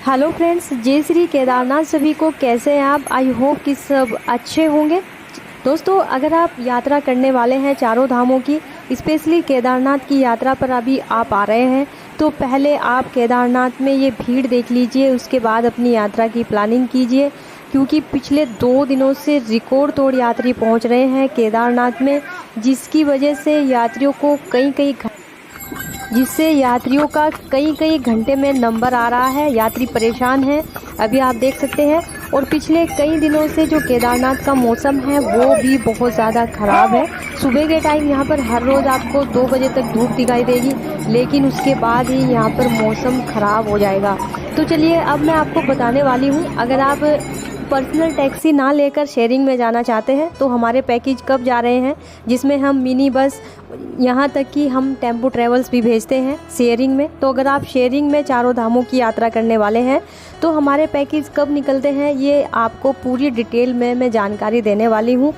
Hello friends, जय श्री केदारनाथ। सभी को कैसे हैं आप? आई होप कि सब अच्छे होंगे। दोस्तों, अगर आप यात्रा करने वाले हैं चारों धामों की, स्पेशली केदारनाथ की यात्रा पर अभी आप आ रहे हैं, तो पहले आप केदारनाथ में ये भीड़ देख लीजिए, उसके बाद अपनी यात्रा की प्लानिंग कीजिए, क्योंकि पिछले 2 दिनों से रिकॉर्ड तोड़ यात्री पहुंच रहे हैं केदारनाथ में, जिसकी वजह से यात्रियों का कई घंटे में नंबर आ रहा है। यात्री परेशान हैं, अभी आप देख सकते हैं। और पिछले कई दिनों से जो केदारनाथ का मौसम है वो भी बहुत ज़्यादा ख़राब है। सुबह के टाइम यहाँ पर हर रोज़ आपको 2 बजे तक धूप दिखाई देगी, लेकिन उसके बाद ही यहाँ पर मौसम ख़राब हो जाएगा। तो चलिए, अब मैं आपको बताने वाली हूँ, अगर आप पर्सनल टैक्सी ना लेकर शेयरिंग में जाना चाहते हैं तो हमारे पैकेज कब जा रहे हैं, जिसमें हम मिनी बस, यहाँ तक कि हम टेम्पो ट्रैवल्स भी भेजते हैं शेयरिंग में। तो अगर आप शेयरिंग में चारों धामों की यात्रा करने वाले हैं तो हमारे पैकेज कब निकलते हैं, ये आपको पूरी डिटेल में मैं जानकारी देने वाली हूँ,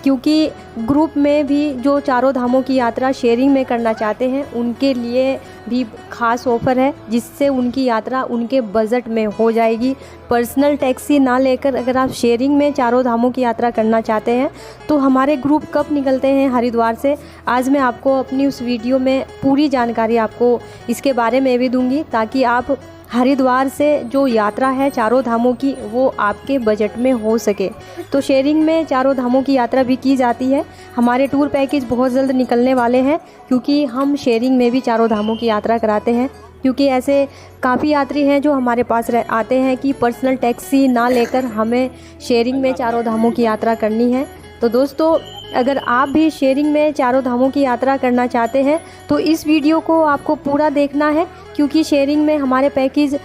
क्योंकि ग्रुप में भी जो चारों धामों की यात्रा शेयरिंग में करना चाहते हैं उनके लिए भी खास ऑफ़र है, जिससे उनकी यात्रा उनके बजट में हो जाएगी। पर्सनल टैक्सी ना लेकर अगर आप शेयरिंग में चारों धामों की यात्रा करना चाहते हैं तो हमारे ग्रुप कब निकलते हैं हरिद्वार से, आज मैं आपको अपनी उस वीडियो में पूरी जानकारी आपको इसके बारे में भी दूंगी, ताकि आप हरिद्वार से जो यात्रा है चारों धामों की वो आपके बजट में हो सके। तो शेयरिंग में चारों धामों की यात्रा भी की जाती है। हमारे टूर पैकेज बहुत जल्द निकलने वाले हैं, क्योंकि हम शेयरिंग में भी चारों धामों की यात्रा कराते हैं। क्योंकि ऐसे काफ़ी यात्री हैं जो हमारे पास आते हैं कि पर्सनल टैक्सी ना लेकर हमें शेयरिंग में चारों धामों की यात्रा करनी है। तो दोस्तों, अगर आप भी शेयरिंग में चारों धामों की यात्रा करना चाहते हैं तो इस वीडियो को आपको पूरा देखना है, क्योंकि शेयरिंग में हमारे पैकेज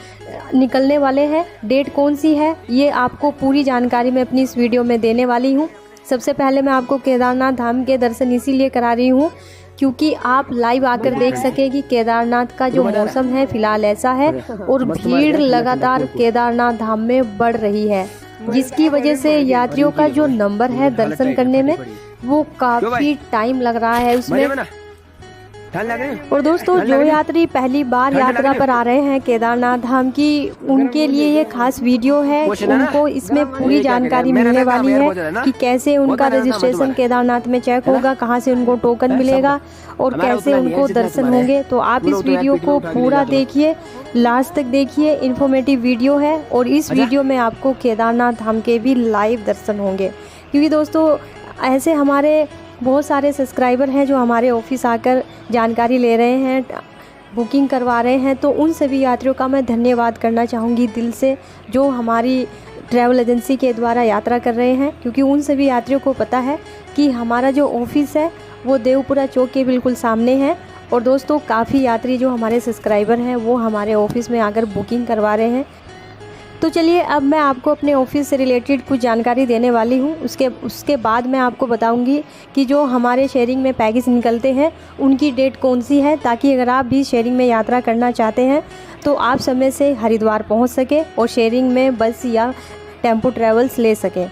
निकलने वाले हैं। डेट कौन सी है ये आपको पूरी जानकारी मैं अपनी इस वीडियो में देने वाली हूँ। सबसे पहले मैं आपको केदारनाथ धाम के दर्शन इसीलिए करा रही हूँ क्योंकि आप लाइव आकर देख सकें कि केदारनाथ का जो मौसम है फ़िलहाल ऐसा है, और भीड़ लगातार केदारनाथ धाम में बढ़ रही है, जिसकी वजह से यात्रियों का जो नंबर है दर्शन करने में वो काफ़ी टाइम लग रहा है उसमें। और दोस्तों, जो यात्री पहली बार यात्रा पर आ रहे हैं केदारनाथ धाम की, उनके लिए ये खास वीडियो है। उनको इसमें पूरी जानकारी मिलने वाली है कि कैसे उनका रजिस्ट्रेशन केदारनाथ में चेक होगा, कहां से उनको टोकन मिलेगा और कैसे उनको दर्शन होंगे। तो आप इस वीडियो को पूरा देखिए, लास्ट तक देखिए, इन्फॉर्मेटिव वीडियो है। और इस वीडियो में आपको केदारनाथ धाम के भी लाइव दर्शन होंगे, क्योंकि दोस्तों ऐसे हमारे बहुत सारे सब्सक्राइबर हैं जो हमारे ऑफिस आकर जानकारी ले रहे हैं, बुकिंग करवा रहे हैं। तो उन सभी यात्रियों का मैं धन्यवाद करना चाहूँगी दिल से, जो हमारी ट्रैवल एजेंसी के द्वारा यात्रा कर रहे हैं, क्योंकि उन सभी यात्रियों को पता है कि हमारा जो ऑफिस है वो देवपुरा चौक के बिल्कुल सामने है। और दोस्तों, काफ़ी यात्री जो हमारे सब्सक्राइबर हैं वो हमारे ऑफिस में आकर बुकिंग करवा रहे हैं। तो चलिए, अब मैं आपको अपने ऑफिस से रिलेटेड कुछ जानकारी देने वाली हूँ। उसके बाद मैं आपको बताऊँगी कि जो हमारे शेयरिंग में पैकेज निकलते हैं उनकी डेट कौन सी है, ताकि अगर आप भी शेयरिंग में यात्रा करना चाहते हैं तो आप समय से हरिद्वार पहुँच सकें और शेयरिंग में बस या टेम्पो ट्रैवल्स ले सकें।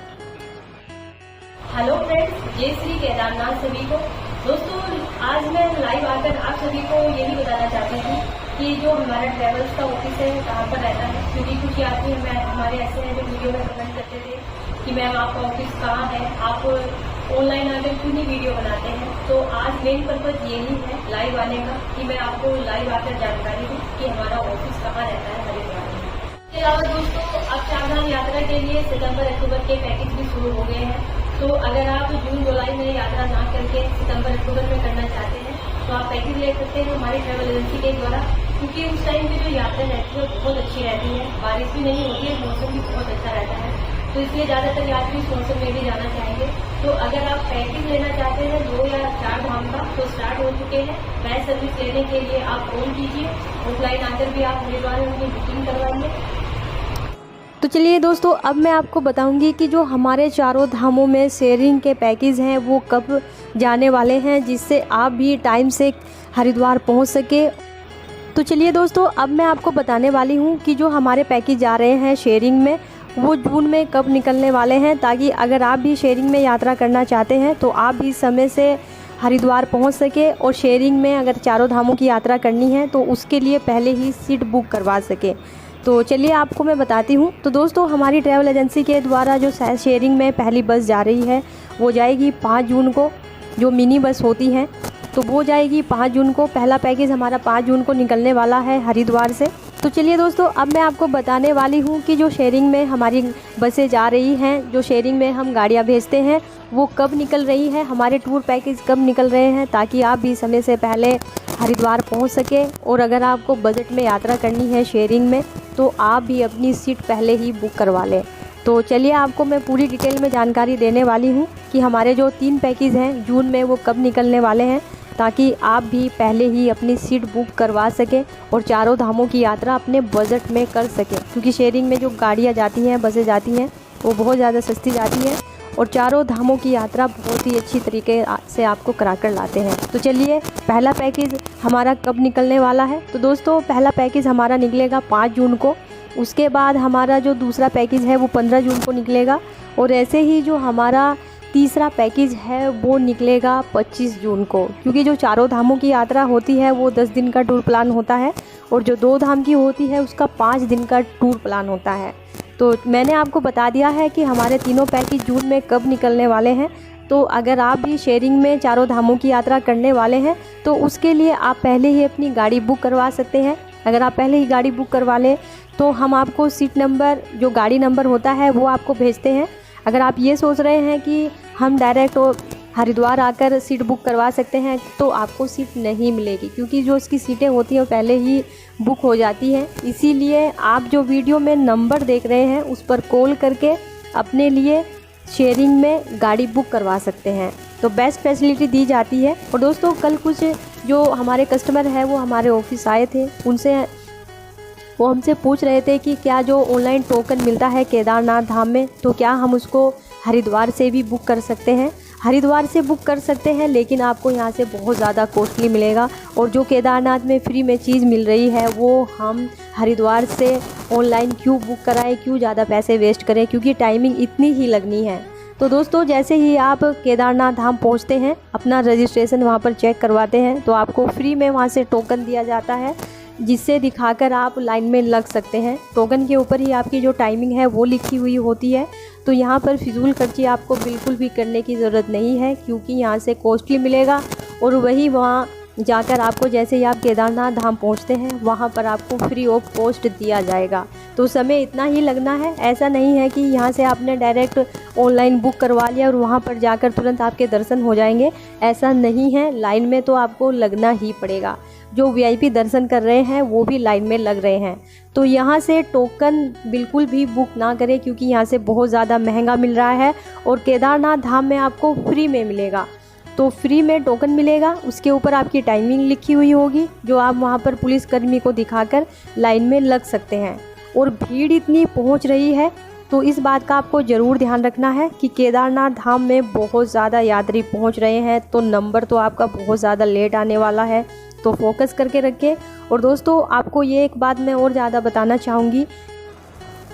हेलो फ्रेंड्स, जय श्री केदारनाथ सभी को। दोस्तों, आज मैं लाइव आकर आप सभी को यही बताना चाहती हूँ कि जो हमारा ट्रैवल्स का ऑफिस है कहाँ पर रहता है, क्योंकि कुछ यात्री हमारे ऐसे हैं जो वीडियो में कमेंट करते थे कि मैम आपका ऑफिस कहाँ है, आप ऑनलाइन आकर क्यों नहीं वीडियो बनाते हैं। तो आज मेन पर्पज यही है लाइव आने का, कि मैं आपको लाइव आकर जानकारी दूँ कि हमारा ऑफिस कहाँ रहता है हरिद्वार में। इसके अलावा दोस्तों, अब चारधाम यात्रा के लिए सितंबर अक्टूबर के पैकेज भी शुरू हो गए हैं। तो अगर आप जून जुलाई में यात्रा ना करके सितंबर अक्टूबर में करना चाहते हैं तो आप पैकेज ले सकते हैं हमारी ट्रैवल एजेंसी के द्वारा, क्योंकि उस टाइम पे जो यात्रा रहती है बहुत अच्छी रहती है, बारिश भी नहीं होती है, मौसम भी बहुत अच्छा रहता है। तो इसलिए ज़्यादातर यात्री इस मौसम में भी जाना चाहेंगे। तो अगर आप पैकेज लेना चाहते हैं 2 या 4 धाम का, तो स्टार्ट हो चुके हैं। बैच सर्विस लेने के लिए आप फोन कीजिए, ऑफलाइन आकर भी आप हरिद्वार में अपनी बुकिंग करवाएंगे। तो चलिए दोस्तों, अब मैं आपको बताऊंगी कि जो हमारे चारों धामों में शेयरिंग के पैकेज हैं वो कब जाने वाले हैं, जिससे आप भी टाइम से हरिद्वार पहुंच सके। तो चलिए दोस्तों, अब मैं आपको बताने वाली हूं कि जो हमारे पैकेज जा रहे हैं शेयरिंग में वो जून में कब निकलने वाले हैं, ताकि अगर आप भी शेयरिंग में यात्रा करना चाहते हैं तो आप भी समय से हरिद्वार पहुंच सके, और शेयरिंग में अगर चारों धामों की यात्रा करनी है तो उसके लिए पहले ही सीट बुक करवा सके। तो चलिए आपको मैं बताती हूँ। तो दोस्तों हमारी ट्रैवल एजेंसी के द्वारा जो शेयरिंग में पहली बस जा रही है वो जाएगी 5 जून को, जो मिनी बस होती हैं, तो वो जाएगी 5 जून को। पहला पैकेज हमारा 5 जून को निकलने वाला है हरिद्वार से। तो चलिए दोस्तों अब मैं आपको बताने वाली हूँ कि जो शेयरिंग में हमारी बसें जा रही हैं, जो शेयरिंग में हम गाड़ियाँ भेजते हैं, वो कब निकल रही हैं, हमारे टूर पैकेज कब निकल रहे हैं, ताकि आप भी समय से पहले हरिद्वार पहुँच सके। और अगर आपको बजट में यात्रा करनी है शेयरिंग में तो आप भी अपनी सीट पहले ही बुक करवा लें। तो चलिए आपको मैं पूरी डिटेल में जानकारी देने वाली हूँ कि हमारे जो 3 पैकेज हैं जून में वो कब निकलने वाले हैं, ताकि आप भी पहले ही अपनी सीट बुक करवा सकें और चारों धामों की यात्रा अपने बजट में कर सकें। क्योंकि शेयरिंग में जो गाड़ियाँ जाती हैं, बसें जाती हैं, वो बहुत ज़्यादा सस्ती जाती हैं और चारों धामों की यात्रा बहुत ही अच्छी तरीके से आपको करा कर लाते हैं। तो चलिए पहला पैकेज हमारा कब निकलने वाला है। तो दोस्तों पहला पैकेज हमारा निकलेगा 5 जून को। उसके बाद हमारा जो दूसरा पैकेज है वो 15 जून को निकलेगा। और ऐसे ही जो हमारा तीसरा पैकेज है वो निकलेगा 25 जून को। क्योंकि जो चारों धामों की यात्रा होती है वो 10 दिन का टूर प्लान होता है और जो 2 धाम की होती है उसका 5 दिन का टूर प्लान होता है। तो मैंने आपको बता दिया है कि हमारे तीनों पैकेज जून में कब निकलने वाले हैं। तो अगर आप भी शेयरिंग में चारों धामों की यात्रा करने वाले हैं तो उसके लिए आप पहले ही अपनी गाड़ी बुक करवा सकते हैं। अगर आप पहले ही गाड़ी बुक करवा लें तो हम आपको सीट नंबर, जो गाड़ी नंबर होता है, वो आपको भेजते हैं। अगर आप ये सोच रहे हैं कि हम डायरेक्ट हरिद्वार आकर सीट बुक करवा सकते हैं तो आपको सीट नहीं मिलेगी, क्योंकि जो इसकी सीटें होती हैं वो पहले ही बुक हो जाती हैं। इसीलिए आप जो वीडियो में नंबर देख रहे हैं उस पर कॉल करके अपने लिए शेयरिंग में गाड़ी बुक करवा सकते हैं। तो बेस्ट फैसिलिटी दी जाती है। और दोस्तों कल कुछ जो हमारे कस्टमर हैं वो हमारे ऑफिस आए थे, वो हमसे पूछ रहे थे कि क्या जो ऑनलाइन टोकन मिलता है केदारनाथ धाम में, तो क्या हम उसको हरिद्वार से भी बुक कर सकते हैं। हरिद्वार से बुक कर सकते हैं, लेकिन आपको यहाँ से बहुत ज़्यादा कॉस्टली मिलेगा। और जो केदारनाथ में फ्री में चीज़ मिल रही है वो हम हरिद्वार से ऑनलाइन क्यों बुक कराएं, क्यों ज़्यादा पैसे वेस्ट करें, क्योंकि टाइमिंग इतनी ही लगनी है। तो दोस्तों जैसे ही आप केदारनाथ धाम पहुँचते हैं, अपना रजिस्ट्रेशन वहाँ पर चेक करवाते हैं, तो आपको फ्री में वहाँ से टोकन दिया जाता है, जिससे दिखाकर आप लाइन में लग सकते हैं। टोकन के ऊपर ही आपकी जो टाइमिंग है वो लिखी हुई होती है। तो यहाँ पर फिजूल खर्ची आपको बिल्कुल भी करने की ज़रूरत नहीं है, क्योंकि यहाँ से कॉस्टली मिलेगा और वही वहाँ जाकर आपको, जैसे ही आप केदारनाथ धाम पहुँचते हैं, वहाँ पर आपको फ्री ऑफ कॉस्ट दिया जाएगा। तो समय इतना ही लगना है। ऐसा नहीं है कि यहाँ से आपने डायरेक्ट ऑनलाइन बुक करवा लिया और वहाँ पर जाकर तुरंत आपके दर्शन हो जाएंगे, ऐसा नहीं है। लाइन में तो आपको लगना ही पड़ेगा। जो वीआईपी दर्शन कर रहे हैं वो भी लाइन में लग रहे हैं। तो यहाँ से टोकन बिल्कुल भी बुक ना करें, क्योंकि यहाँ से बहुत ज़्यादा महंगा मिल रहा है और केदारनाथ धाम में आपको फ्री में मिलेगा। तो फ्री में टोकन मिलेगा, उसके ऊपर आपकी टाइमिंग लिखी हुई होगी, जो आप वहाँ पर पुलिसकर्मी को दिखाकर लाइन में लग सकते हैं। और भीड़ इतनी पहुँच रही है, तो इस बात का आपको ज़रूर ध्यान रखना है कि केदारनाथ धाम में बहुत ज़्यादा यात्री पहुँच रहे हैं, तो नंबर तो आपका बहुत ज़्यादा लेट आने वाला है। तो फोकस करके रखें। और दोस्तों आपको ये एक बात मैं और ज़्यादा बताना चाहूँगी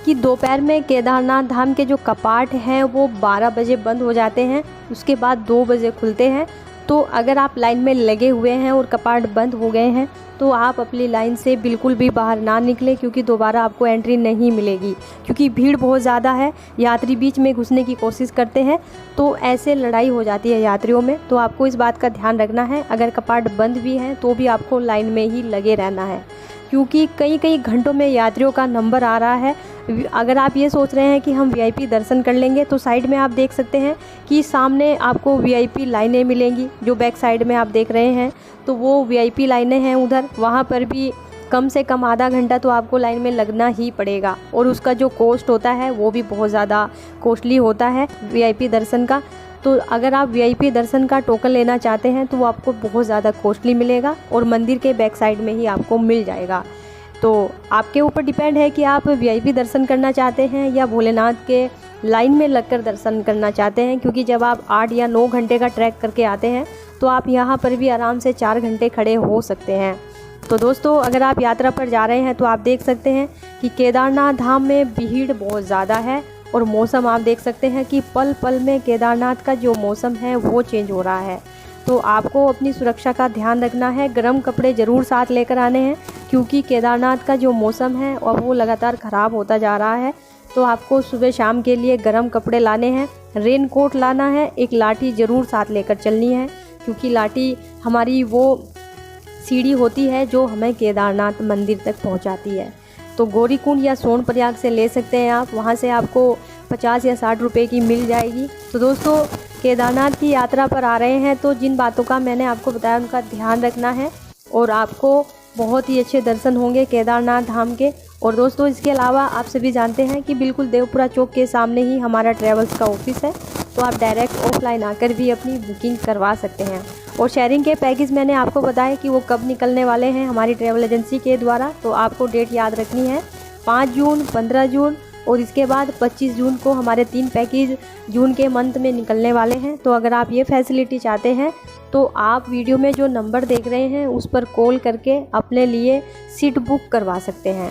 कि दोपहर में केदारनाथ धाम के जो कपाट हैं वो 12 बजे बंद हो जाते हैं, उसके बाद 2 बजे खुलते हैं। तो अगर आप लाइन में लगे हुए हैं और कपाट बंद हो गए हैं तो आप अपनी लाइन से बिल्कुल भी बाहर ना निकलें, क्योंकि दोबारा आपको एंट्री नहीं मिलेगी। क्योंकि भीड़ बहुत ज़्यादा है, यात्री बीच में घुसने की कोशिश करते हैं, तो ऐसे लड़ाई हो जाती है यात्रियों में। तो आपको इस बात का ध्यान रखना है। अगर कपाट बंद भी हैं तो भी आपको लाइन में ही लगे रहना है, क्योंकि कई घंटों में यात्रियों का नंबर आ रहा है। अगर आप ये सोच रहे हैं कि हम वीआईपी दर्शन कर लेंगे, तो साइड में आप देख सकते हैं कि सामने आपको वीआईपी लाइनें मिलेंगी। जो बैक साइड में आप देख रहे हैं तो वो वीआईपी लाइनें हैं उधर, वहाँ पर भी कम से कम आधा घंटा तो आपको लाइन में लगना ही पड़ेगा। और उसका जो कॉस्ट होता है वो भी बहुत ज़्यादा कॉस्टली होता है वीआईपी दर्शन का। तो अगर आप वीआईपी दर्शन का टोकन लेना चाहते हैं तो वो आपको बहुत ज़्यादा कॉस्टली मिलेगा और मंदिर के बैक साइड में ही आपको मिल जाएगा। तो आपके ऊपर डिपेंड है कि आप वीआईपी दर्शन करना चाहते हैं या भोलेनाथ के लाइन में लगकर दर्शन करना चाहते हैं। क्योंकि जब आप 8 या 9 घंटे का ट्रैक करके आते हैं तो आप यहाँ पर भी आराम से 4 घंटे खड़े हो सकते हैं। तो दोस्तों अगर आप यात्रा पर जा रहे हैं तो आप देख सकते हैं कि केदारनाथ धाम में भीड़ बहुत ज़्यादा है और मौसम आप देख सकते हैं कि पल पल में केदारनाथ का जो मौसम है वो चेंज हो रहा है। तो आपको अपनी सुरक्षा का ध्यान रखना है। गर्म कपड़े ज़रूर साथ लेकर आने हैं, क्योंकि केदारनाथ का जो मौसम है और वो लगातार ख़राब होता जा रहा है। तो आपको सुबह शाम के लिए गर्म कपड़े लाने हैं, रेन कोट लाना है, एक लाठी ज़रूर साथ लेकर चलनी है, क्योंकि लाठी हमारी वो सीढ़ी होती है जो हमें केदारनाथ मंदिर तक पहुंचाती है। तो गौरीकुंड या सोनप्रयाग से ले सकते हैं आप, वहां से आपको 50 या 60 रुपए की मिल जाएगी। तो दोस्तों, केदारनाथ की यात्रा पर आ रहे हैं तो जिन बातों का मैंने आपको बताया उनका ध्यान रखना है और आपको बहुत ही अच्छे दर्शन होंगे केदारनाथ धाम के। और दोस्तों, इसके अलावा आप सभी जानते हैं कि बिल्कुल देवपुरा चौक के सामने ही हमारा ट्रेवल्स का ऑफिस है, तो आप डायरेक्ट ऑफलाइन आकर भी अपनी बुकिंग करवा सकते हैं। और शेयरिंग के पैकेज मैंने आपको बताया कि वो कब निकलने वाले हैं हमारी ट्रैवल एजेंसी के द्वारा। तो आपको डेट याद रखनी है, 5 जून, 15 जून और इसके बाद 25 जून को हमारे 3 पैकेज जून के मंथ में निकलने वाले हैं। तो अगर आप ये फैसिलिटी चाहते हैं तो आप वीडियो में जो नंबर देख रहे हैं उस पर कॉल करके अपने लिए सीट बुक करवा सकते हैं।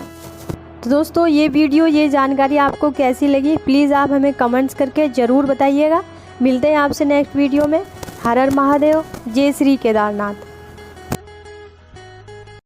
तो दोस्तों, ये वीडियो, ये जानकारी आपको कैसी लगी, प्लीज़ आप हमें कमेंट्स करके ज़रूर बताइएगा। मिलते हैं आपसे नेक्स्ट वीडियो में। हर हर महादेव, जय श्री केदारनाथ।